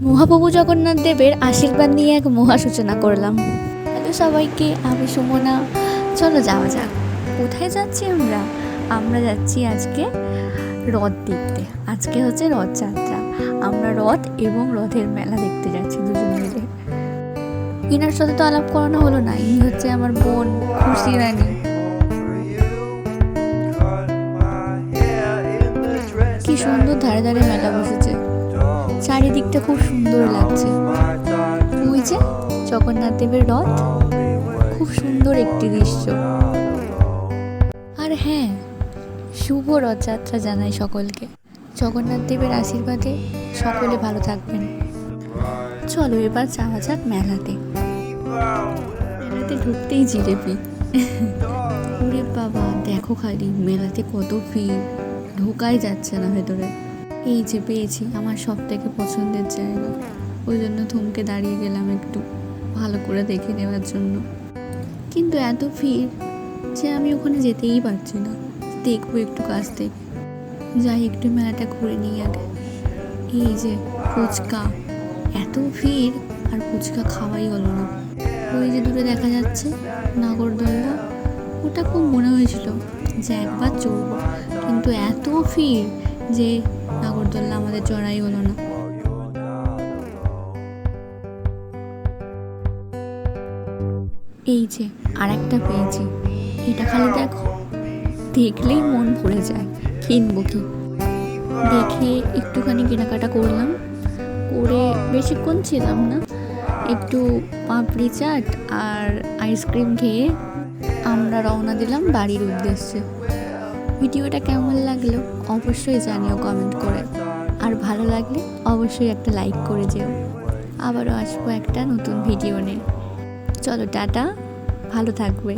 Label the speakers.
Speaker 1: মহাপ্রভু জগন্নাথ দেবের আশীর্বাদ নিয়ে এক মহা সূচনা করলাম। হ্যালো সবাইকে, আমি সুমনা। চলো যাওয়া যাক। কোথায় যাচ্ছি আমরা? আমরা যাচ্ছি আজকে রথ দেখতে। আজকে হচ্ছে রথযাত্রা। আমরা রথ এবং রথের মেলা দেখতে যাচ্ছি দুজন মিলে। ইনার সাথে তো আলাপ করানো হলো না। ইনি হচ্ছে আমার বোন খুশি রানী। কি সুন্দর ধারে ধারে মেলা বসেছে, চারিদিকটা খুব সুন্দর লাগছে। ওই যে জগন্নাথ দেবের রথ, খুব সুন্দর একটি দৃশ্য। আর হ্যাঁ, শুভ রথযাত্রা জানাই সকলকে। জগন্নাথ দেবের আশীর্বাদে সকলে ভালো থাকবেন। চলো এবার যাওয়া যাক মেলাতে। মেলাতে ঢুকতেই জিলেপি। ওরে বাবা, দেখো খালি মেলাতে কত ভিড়, ঢোকাই যাচ্ছে না ভেতরে। এই যে পেয়েছি আমার সব থেকে পছন্দের জায়গা, ওই জন্য থমকে দাঁড়িয়ে গেলাম একটু ভালো করে দেখে নেওয়ার জন্য। কিন্তু এত ভিড় যে আমি ওখানে যেতেই পারছি না। দেখবো একটু কাছ থেকে, যাই একটু মেলাটা ঘুরে নিই আগে। এই যে ফুচকা, এত ভিড় আর ফুচকা খাওয়াই হলো না। ওই যে দূরে দেখা যাচ্ছে নাগরদোল্লা, ওটা খুব মনে হয়েছিল যে একবার চড়বো, কিন্তু এত ভিড় যে নাগরদোল্লা আমাদের চড়াই হলো না। এই যে আর একটা পেয়েছি, এটা খালি দেখো, দেখলেই মন ভরে যায়। কিনবো কি দেখে একটুখানি কেনাকাটা করলাম, করে বেশিক্ষণ ছিলাম না। একটু পাপড়ি চাট আর আইসক্রিম খেয়ে আমরা রওনা দিলাম বাড়ির উদ্দেশ্যে। ভিডিওটা কেমন লাগলো অবশ্যই জানিও কমেন্ট করে, আর ভালো লাগলে অবশ্যই একটা লাইক করে যেও। আবারও আসবো একটা নতুন ভিডিও নিয়ে। চলো টাটা, ভালো থাকবে।